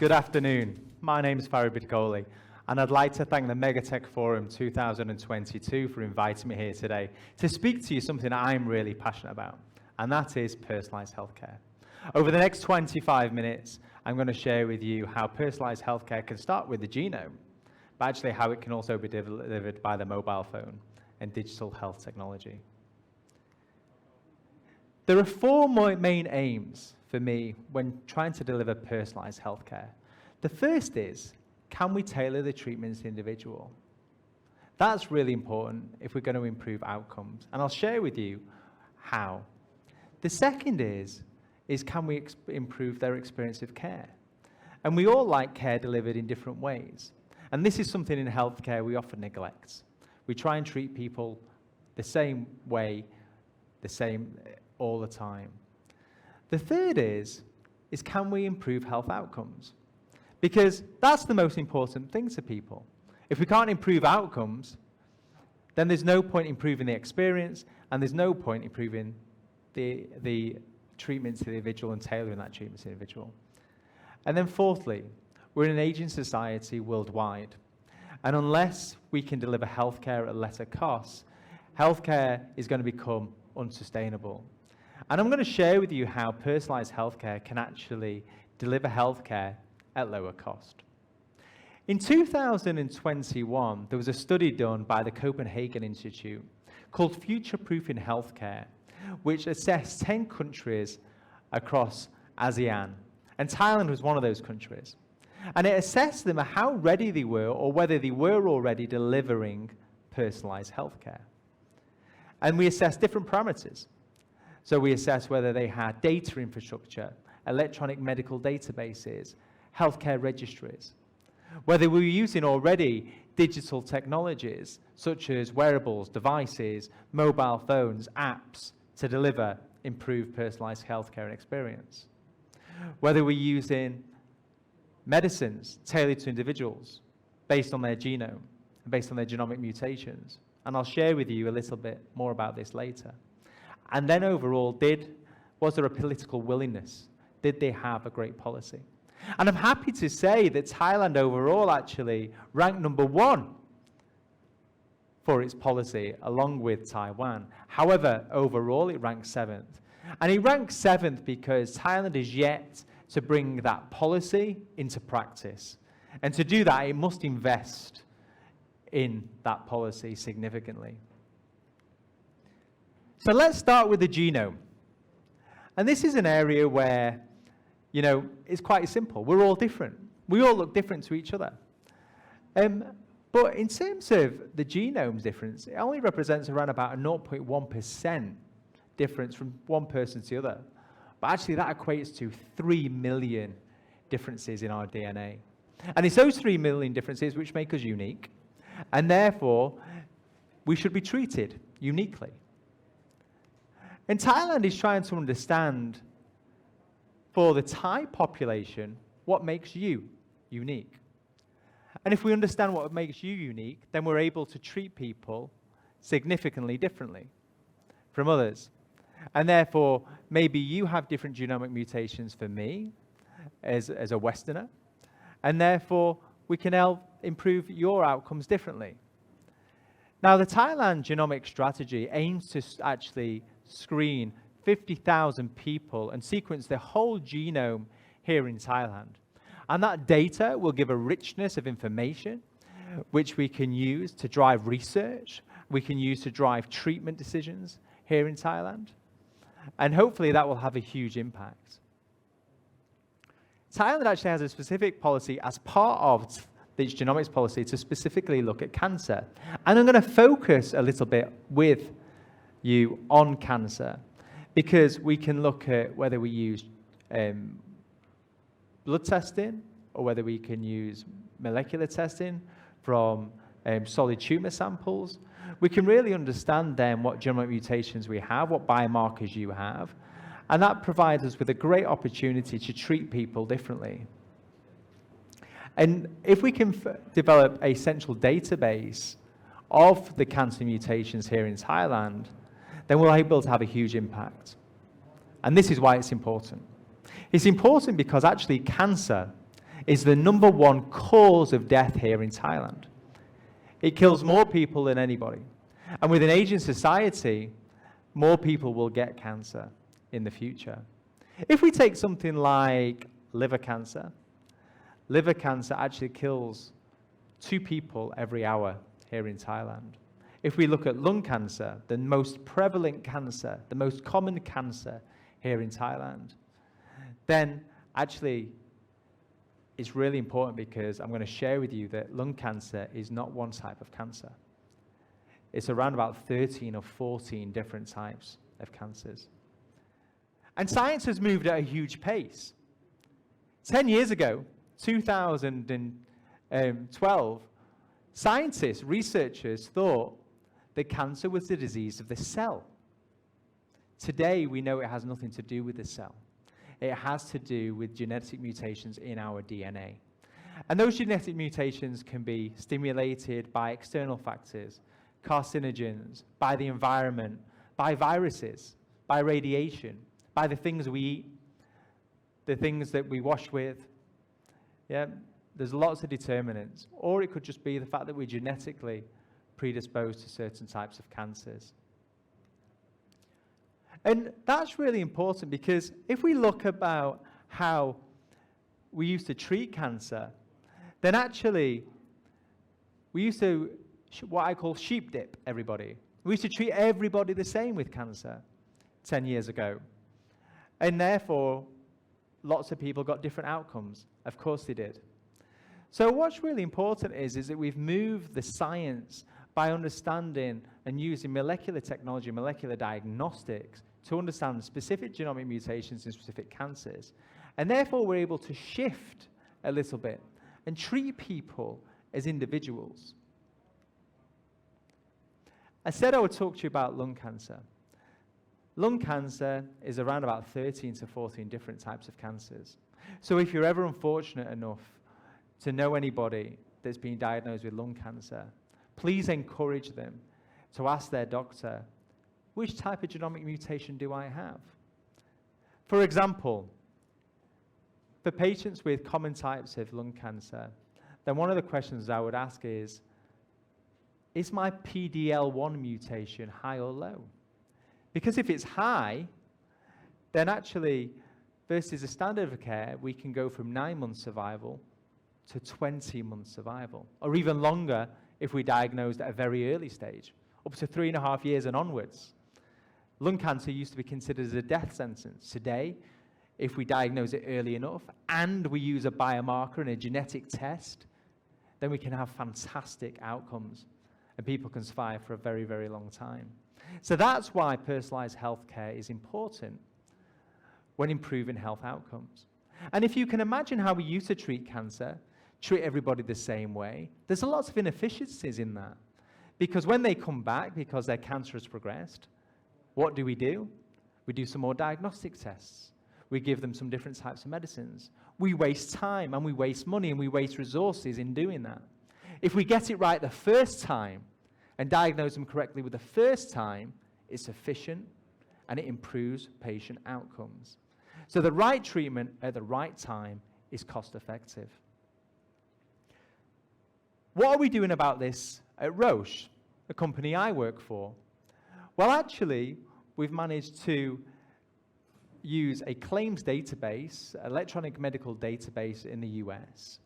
Good afternoon. My name is Farid Bidgoli, and I'd like to thank the Megatech Forum 2022 for inviting me here today to speak to you something I'm really passionate about, and that is personalised healthcare. Over the next 25 minutes, I'm going to share with you how personalised healthcare can start with the genome, but actually how it can also be delivered by the mobile phone and digital health technology. There are four main aims for me when trying to deliver personalised healthcare. The first is, can we tailor the treatments to the individual? That's really important if we're going to improve outcomes, and I'll share with you how. The second is can we improve their experience of care? And we all like care delivered in different ways. And this is something in healthcare we often neglect. We try and treat people the same way, the same all the time. The third is can we improve health outcomes? Because that's the most important thing to people. If we can't improve outcomes, then there's no point improving the experience, and there's no point improving the treatment to the individual and tailoring that treatment to the individual. And then fourthly, we're in an aging society worldwide. And unless we can deliver healthcare at lesser costs, healthcare is going to become unsustainable. And I'm going to share with you how personalised healthcare can actually deliver healthcare at lower cost. In 2021, there was a study done by the Copenhagen Institute called Future-Proofing Healthcare, which assessed 10 countries across ASEAN. And Thailand was one of those countries. And it assessed them at how ready they were, or whether they were already delivering personalised healthcare. And we assessed different parameters. So we assessed whether they had data infrastructure, electronic medical databases, healthcare registries, whether we were using already digital technologies such as wearables, devices, mobile phones, apps to deliver improved personalised healthcare experience, whether we're using medicines tailored to individuals based on their genome, based on their genomic mutations. And I'll share with you a little bit more about this later. And then overall, was there a political willingness? Did they have a great policy? And I'm happy to say that Thailand overall actually ranked #1 for its policy, along with Taiwan. However, overall, it ranked 7th. And it ranked 7th because Thailand is yet to bring that policy into practice. And to do that, it must invest in that policy significantly. So let's start with the genome. And this is an area where, it's quite simple. We're all different. We all look different to each other. But in terms of the genome's difference, it only represents around about a 0.1% difference from one person to the other. But actually that equates to 3 million differences in our DNA. And it's those 3 million differences which make us unique. And therefore, we should be treated uniquely. And Thailand is trying to understand, for the Thai population, what makes you unique. And if we understand what makes you unique, then we're able to treat people significantly differently from others. And therefore, maybe you have different genomic mutations for me as a Westerner, and therefore we can help improve your outcomes differently. Now, the Thailand genomic strategy aims to actually screen 50,000 people and sequence their whole genome here in Thailand. And that data will give a richness of information which we can use to drive research, we can use to drive treatment decisions here in Thailand. And hopefully that will have a huge impact. Thailand actually has a specific policy as part of its genomics policy to specifically look at cancer. And I'm going to focus a little bit with you on cancer, because we can look at whether we use blood testing or whether we can use molecular testing from solid tumor samples. We can really understand then what genomic mutations we have, what biomarkers you have, and that provides us with a great opportunity to treat people differently. And if we can develop a central database of the cancer mutations here in Thailand, then we're able to have a huge impact. And this is why it's important. It's important because actually cancer is the #1 cause of death here in Thailand. It kills more people than anybody. And with an aging society, more people will get cancer in the future. If we take something like liver cancer actually kills 2 people every hour here in Thailand. If we look at lung cancer, the most prevalent cancer, the most common cancer here in Thailand, then actually it's really important because I'm going to share with you that lung cancer is not one type of cancer. It's around about 13 or 14 different types of cancers. And science has moved at a huge pace. 10 years ago, 2012, scientists, researchers thought that cancer was the disease of the cell. Today, we know it has nothing to do with the cell. It has to do with genetic mutations in our DNA. And those genetic mutations can be stimulated by external factors, carcinogens, by the environment, by viruses, by radiation, by the things we eat, the things that we wash with. Yeah, there's lots of determinants. Or it could just be the fact that we're genetically predisposed to certain types of cancers. And that's really important because if we look about how we used to treat cancer, then actually we used to, what I call sheep dip everybody. We used to treat everybody the same with cancer 10 years ago. And therefore, lots of people got different outcomes. Of course they did. So what's really important is that we've moved the science by understanding and using molecular technology, molecular diagnostics, to understand specific genomic mutations in specific cancers. And therefore, we're able to shift a little bit and treat people as individuals. I said I would talk to you about lung cancer. Lung cancer is around about 13 to 14 different types of cancers. So if you're ever unfortunate enough to know anybody that's been diagnosed with lung cancer, please encourage them to ask their doctor, which type of genomic mutation do I have? For example, for patients with common types of lung cancer, then one of the questions I would ask is my PD-L1 mutation high or low? Because if it's high, then actually, versus a standard of care, we can go from 9 months survival to 20 months survival, or even longer if we diagnosed at a very early stage, up to 3.5 years and onwards. Lung cancer used to be considered as a death sentence. Today, if we diagnose it early enough and we use a biomarker and a genetic test, then we can have fantastic outcomes and people can survive for a very, very long time. So that's why personalized healthcare is important when improving health outcomes. And if you can imagine how we used to treat cancer, treat everybody the same way, there's lots of inefficiencies in that. Because when they come back, because their cancer has progressed, what do? We do some more diagnostic tests. We give them some different types of medicines. We waste time and we waste money and we waste resources in doing that. If we get it right the first time and diagnose them correctly with the first time, it's efficient and it improves patient outcomes. So the right treatment at the right time is cost effective. What are we doing about this at Roche, a company I work for? Well, actually, we've managed to use a claims database, electronic medical database in the US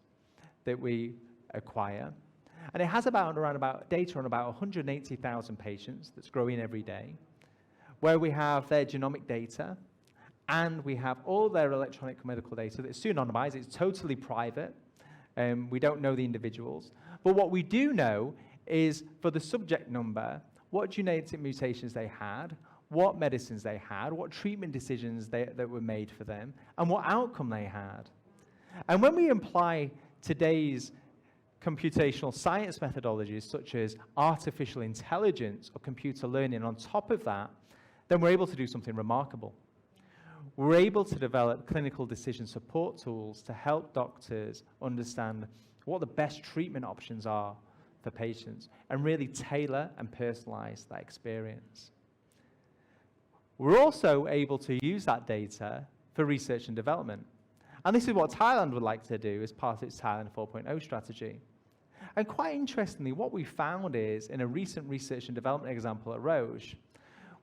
that we acquire. And it has data on about 180,000 patients that's growing every day, where we have their genomic data and we have all their electronic medical data that's pseudonymized. It's totally private. We don't know the individuals. But what we do know is for the subject number, what genetic mutations they had, what medicines they had, what treatment decisions that were made for them, and what outcome they had. And when we apply today's computational science methodologies, such as artificial intelligence or computer learning on top of that, then we're able to do something remarkable. We're able to develop clinical decision support tools to help doctors understand what the best treatment options are for patients and really tailor and personalize that experience. We're also able to use that data for research and development. And this is what Thailand would like to do as part of its Thailand 4.0 strategy. And quite interestingly, what we found is, in a recent research and development example at Roche,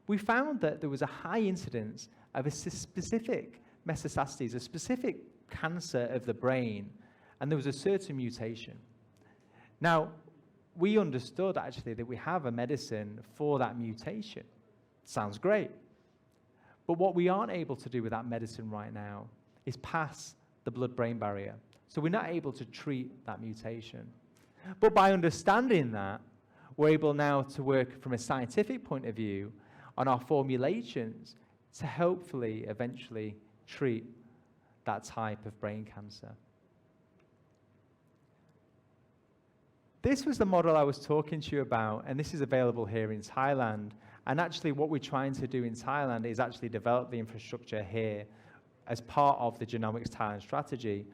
we found that there was a high incidence of a specific metastases, a specific cancer of the brain, and there was a certain mutation. Now, we understood actually that we have a medicine for that mutation. Sounds great. But what we aren't able to do with that medicine right now is pass the blood-brain barrier. So we're not able to treat that mutation. But by understanding that, we're able now to work from a scientific point of view on our formulations to hopefully eventually treat that type of brain cancer. This was the model I was talking to you about, and this is available here in Thailand. And actually what we're trying to do in Thailand is actually develop the infrastructure here as part of the Genomics Thailand strategy.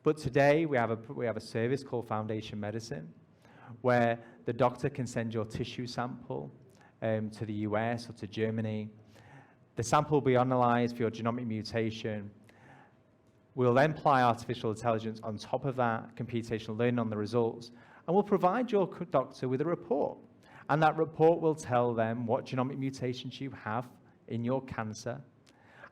But today we have a service called Foundation Medicine, where the doctor can send your tissue sample to the US or to Germany. The sample will be analyzed for your genomic mutation. We'll then apply artificial intelligence on top of that, computational learning on the results, and we'll provide your doctor with a report. And that report will tell them what genomic mutations you have in your cancer,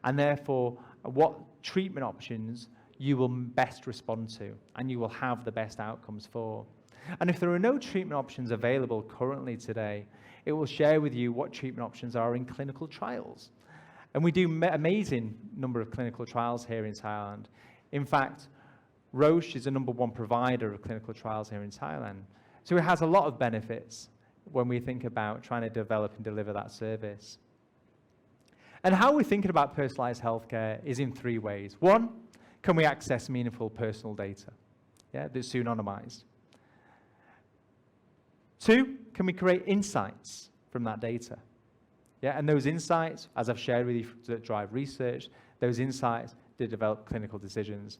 and therefore what treatment options you will best respond to, and you will have the best outcomes for. And if there are no treatment options available currently today, it will share with you what treatment options are in clinical trials. And we do amazing number of clinical trials here in Thailand. In fact, Roche is the #1 provider of clinical trials here in Thailand. So it has a lot of benefits when we think about trying to develop and deliver that service. And how we're thinking about personalized healthcare is in 3 ways. 1, can we access meaningful personal data? Yeah, that's pseudonymized. 2, can we create insights from that data? Yeah, and those insights, as I've shared with you, that drive research, those insights to develop clinical decisions.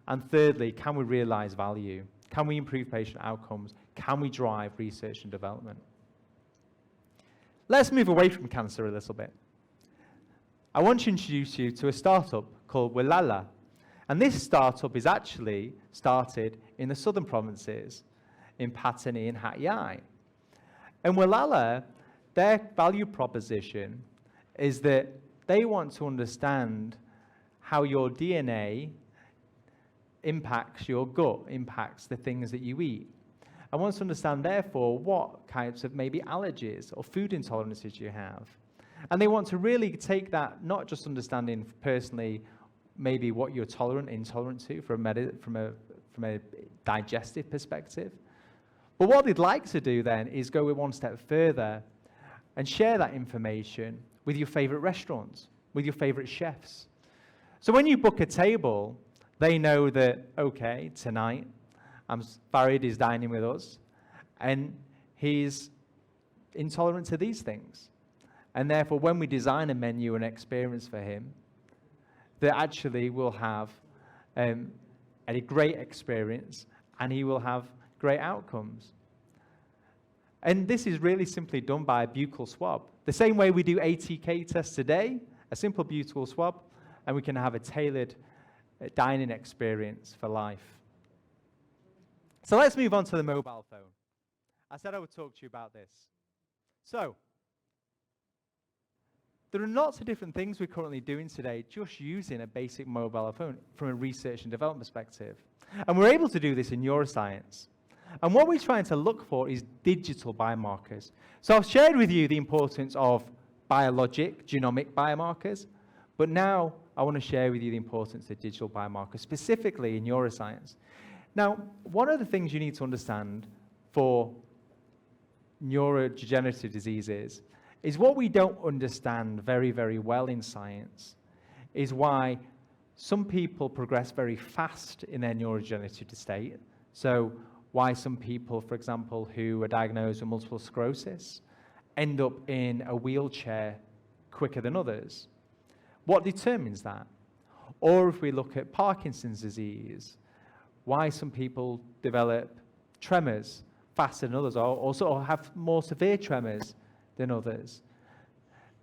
And thirdly, can we realize value? Can we improve patient outcomes? Can we drive research and development? Let's move away from cancer a little bit. I want to introduce you to a startup called Wilala. And this startup is actually started in the southern provinces, in Pattani and Hat Yai. And Wilala, their value proposition is that they want to understand how your DNA impacts your gut, impacts the things that you eat. I want to understand, therefore, what kinds of maybe allergies or food intolerances you have. And they want to really take that, not just understanding personally maybe what you're tolerant, intolerant to from a digestive perspective. But what they'd like to do then is go 1 step further and share that information with your favorite restaurants, with your favorite chefs. So when you book a table, they know that, okay, tonight, Farid is dining with us, and he's intolerant to these things. And therefore, when we design a menu and experience for him, that actually will have a great experience, and he will have great outcomes. And this is really simply done by a buccal swab. The same way we do ATK tests today, a simple buccal swab, and we can have a tailored dining experience for life. So let's move on to the mobile phone. I said I would talk to you about this. So, there are lots of different things we're currently doing today just using a basic mobile phone from a research and development perspective. And we're able to do this in neuroscience. And what we're trying to look for is digital biomarkers. So I've shared with you the importance of biologic, genomic biomarkers, but now I want to share with you the importance of digital biomarkers, specifically in neuroscience. Now, one of the things you need to understand for neurodegenerative diseases is what we don't understand very, very well in science is why some people progress very fast in their neurodegenerative state. So why some people, for example, who are diagnosed with multiple sclerosis end up in a wheelchair quicker than others. What determines that? Or if we look at Parkinson's disease, why some people develop tremors faster than others, or also have more severe tremors than others.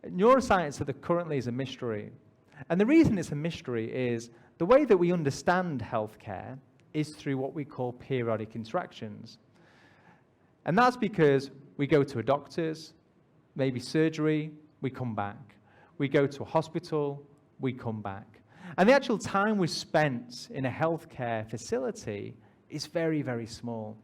Neuroscience currently is a mystery. And the reason it's a mystery is The way that we understand healthcare is through what we call periodic interactions. And that's because we go to a doctor's, maybe surgery, we come back. We go to a hospital, we come back. And the actual time we spent in a healthcare facility is very, very small.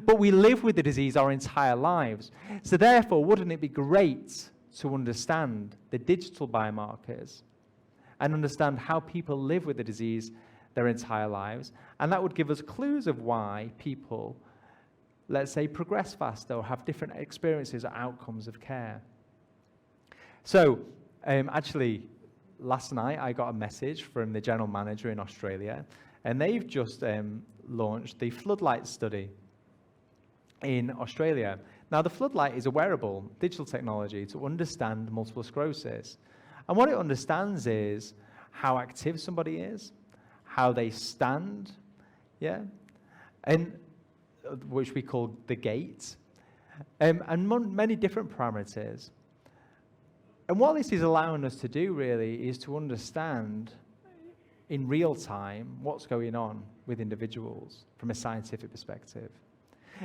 But we live with the disease our entire lives. So therefore, wouldn't it be great to understand the digital biomarkers and understand how people live with the disease their entire lives? And that would give us clues of why people, let's say, progress faster or have different experiences or outcomes of care. So, actually, last night I got a message from the general manager in Australia, and they've just launched the Floodlight study in Australia. Now, the Floodlight is a wearable digital technology to understand multiple sclerosis. And what it understands is how active somebody is, how they stand, and which we call the gait, and many different parameters. And what this is allowing us to do really is to understand in real time what's going on with individuals from a scientific perspective.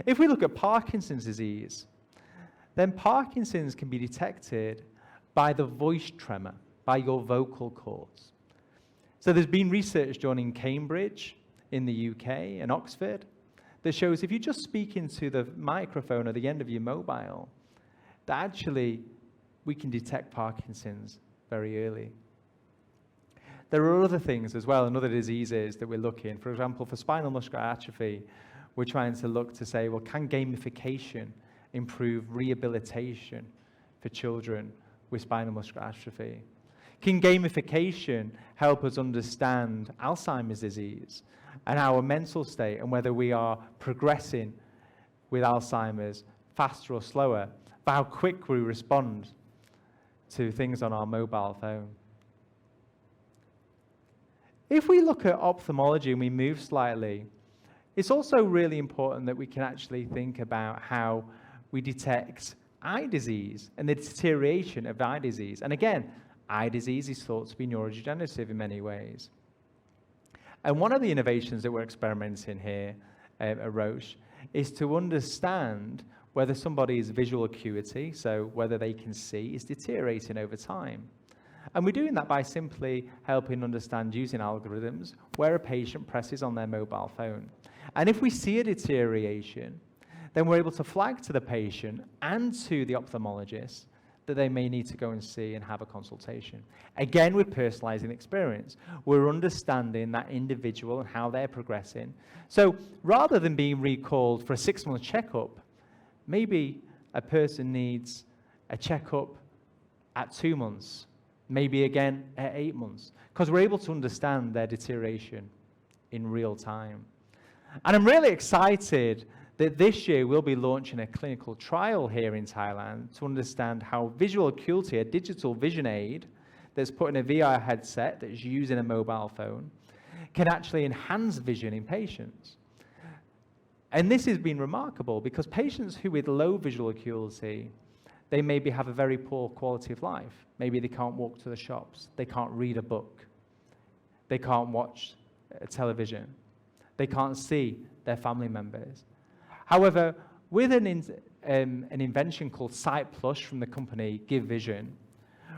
If we look at Parkinson's disease, then Parkinson's can be detected by the voice tremor, by your vocal cords. So there's been research done in Cambridge, in the UK, and Oxford, that shows if you just speak into the microphone at the end of your mobile, that actually we can detect Parkinson's very early. There are other things as well, and other diseases that we're looking. For example, for spinal muscular atrophy, we're trying to look to say, well, can gamification improve rehabilitation for children with spinal muscular atrophy? Can gamification help us understand Alzheimer's disease and our mental state and whether we are progressing with Alzheimer's faster or slower, for how quick we respond to things on our mobile phone? If we look at ophthalmology and we move slightly, it's also really important that we can actually think about how we detect eye disease and the deterioration of eye disease. And again, eye disease is thought to be neurodegenerative in many ways. And one of the innovations that we're experimenting here at Roche is to understand whether somebody's visual acuity, so whether they can see, is deteriorating over time. And we're doing that by simply helping understand using algorithms where a patient presses on their mobile phone. And if we see a deterioration, then we're able to flag to the patient and to the ophthalmologist that they may need to go and see and have a consultation. Again, we're personalizing experience. We're understanding that individual and how they're progressing. So rather than being recalled for a 6-month checkup, maybe a person needs a checkup at 2 months, maybe again at 8 months, because we're able to understand their deterioration in real time. And I'm really excited that this year we'll be launching a clinical trial here in Thailand to understand how visual acuity, a digital vision aid that's put in a VR headset that's using a mobile phone, can actually enhance vision in patients. And this has been remarkable because patients who with low visual acuity, they maybe have a very poor quality of life. Maybe they can't walk to the shops, they can't read a book, they can't watch television, they can't see their family members. However, with an invention called Sight Plus from the company Give Vision,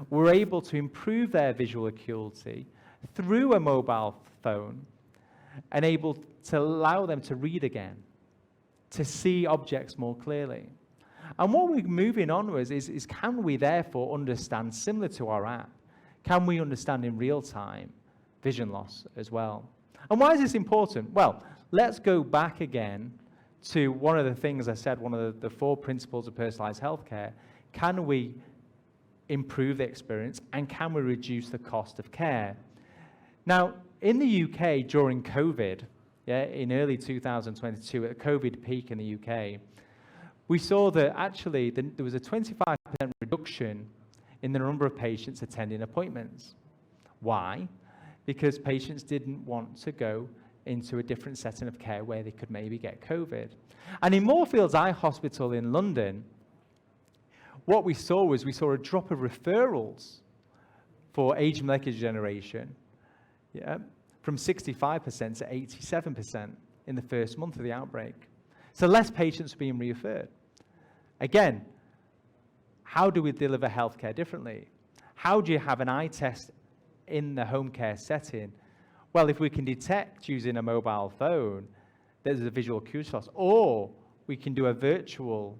we're able to improve their visual acuity through a mobile phone and able to allow them to read again, to see objects more clearly. And what we're moving onwards is can we therefore understand, similar to our app, can we understand in real time vision loss as well? And why is this important? Well, let's go back again to one of the things I said, one of the 4 principles of personalized healthcare. Can we improve the experience and can we reduce the cost of care? Now, in the UK during COVID, in early 2022, at the COVID peak in the UK, we saw that actually there was a 25% reduction in the number of patients attending appointments. Why? Because patients didn't want to go into a different setting of care where they could maybe get COVID. And in Moorfields Eye Hospital in London, what we saw a drop of referrals for age molecular degeneration from 65% to 87% in the first month of the outbreak. So less patients are being referred. Again, how do we deliver healthcare differently? How do you have an eye test in the home care setting? Well, if we can detect using a mobile phone, there's a visual acuity loss, or we can do a virtual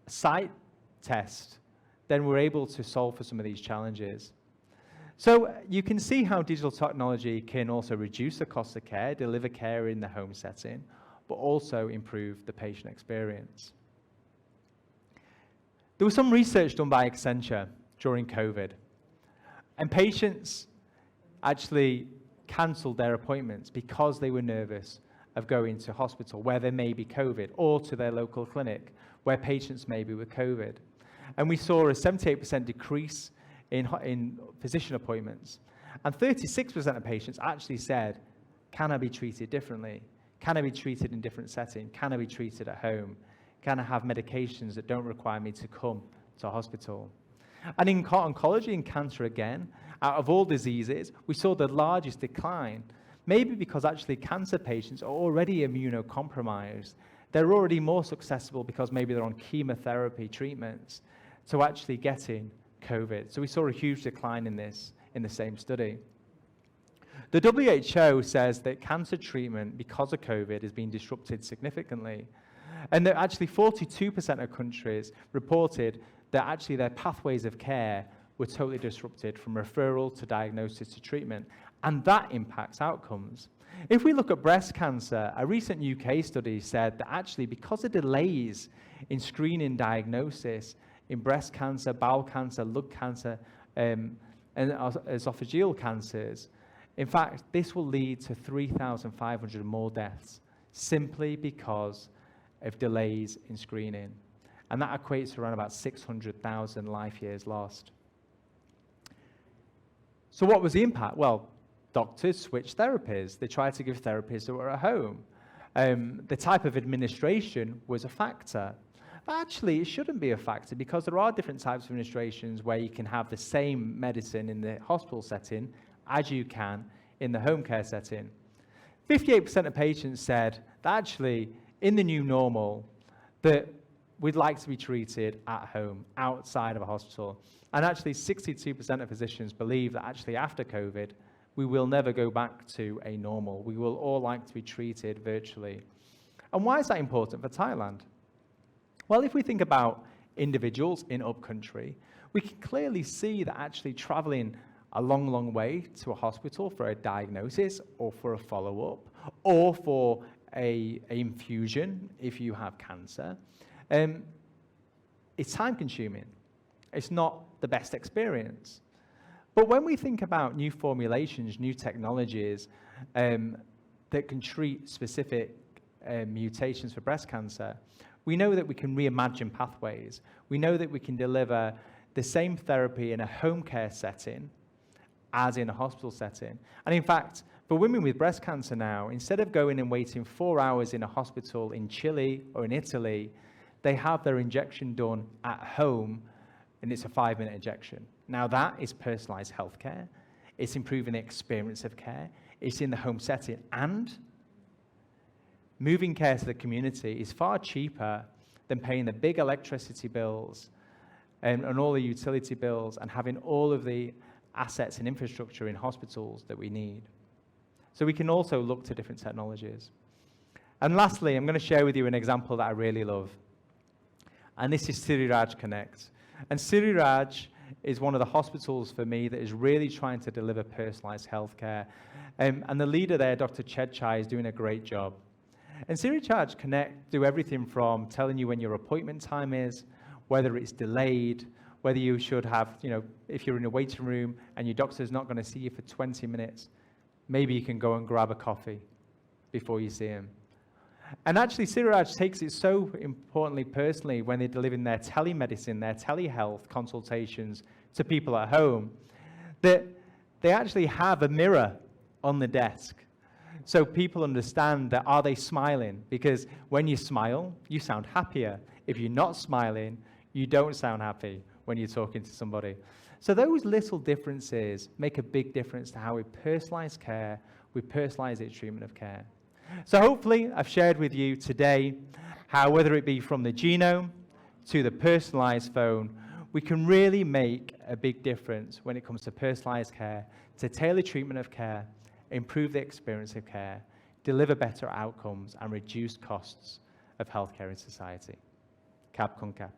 sight test, then we're able to solve for some of these challenges. So you can see how digital technology can also reduce the cost of care, deliver care in the home setting, but also improve the patient experience. There was some research done by Accenture during COVID, and patients actually cancelled their appointments because they were nervous of going to hospital where there may be COVID, or to their local clinic where patients may be with COVID. And we saw a 78% decrease in physician appointments. And 36% of patients actually said, can I be treated differently? Can I be treated in different setting? Can I be treated at home? Can I have medications that don't require me to come to hospital? And in oncology and cancer again, out of all diseases, we saw the largest decline, maybe because actually cancer patients are already immunocompromised. They're already more susceptible because maybe they're on chemotherapy treatments to actually getting COVID. So we saw a huge decline in this in the same study. The WHO says that cancer treatment, because of COVID, has been disrupted significantly. And that actually 42% of countries reported that actually their pathways of care were totally disrupted, from referral to diagnosis to treatment. And that impacts outcomes. If we look at breast cancer, a recent UK study said that actually because of delays in screening diagnosis in breast cancer, bowel cancer, lung cancer, and esophageal cancers, in fact, this will lead to 3,500 more deaths simply because of delays in screening. And that equates to around about 600,000 life years lost. So what was the impact? Well, doctors switched therapies. They tried to give therapies that were at home. The type of administration was a factor. But actually, it shouldn't be a factor, because there are different types of administrations where you can have the same medicine in the hospital setting as you can in the home care setting. 58% of patients said that actually, in the new normal, that we'd like to be treated at home, outside of a hospital. And actually, 62% of physicians believe that actually after COVID, we will never go back to a normal. We will all like to be treated virtually. And why is that important for Thailand? Well, if we think about individuals in upcountry, we can clearly see that actually traveling a long, long way to a hospital for a diagnosis or for a follow-up or for an infusion if you have cancer, it's time-consuming. It's not the best experience. But when we think about new formulations, new technologies that can treat specific mutations for breast cancer, we know that we can reimagine pathways. We know that we can deliver the same therapy in a home care setting as in a hospital setting. And in fact, for women with breast cancer now, instead of going and waiting 4 hours in a hospital in Chile or in Italy, they have their injection done at home, and it's a 5-minute injection. Now that is personalized healthcare. It's improving the experience of care. It's in the home setting. And moving care to the community is far cheaper than paying the big electricity bills and all the utility bills and having all of the assets and infrastructure in hospitals that we need. So we can also look to different technologies. And lastly, I'm going to share with you an example that I really love. And this is Siriraj Connect. And Siriraj is one of the hospitals for me that is really trying to deliver personalized healthcare. And the leader there, Dr. Chedchai, is doing a great job. And Siriraj Connect do everything from telling you when your appointment time is, whether it's delayed, whether you should have, if you're in a waiting room and your doctor's not going to see you for 20 minutes, maybe you can go and grab a coffee before you see him. And actually, Siriraj takes it so importantly personally when they're delivering their telemedicine, their telehealth consultations to people at home, that they actually have a mirror on the desk. So people understand that, are they smiling? Because when you smile, you sound happier. If you're not smiling, you don't sound happy when you're talking to somebody. So those little differences make a big difference to how we personalize care, we personalize the treatment of care. So hopefully I've shared with you today how, whether it be from the genome to the personalized phone, we can really make a big difference when it comes to personalized care, to tailor treatment of care, improve the experience of care, deliver better outcomes, and reduce costs of healthcare in society. Cap con cap.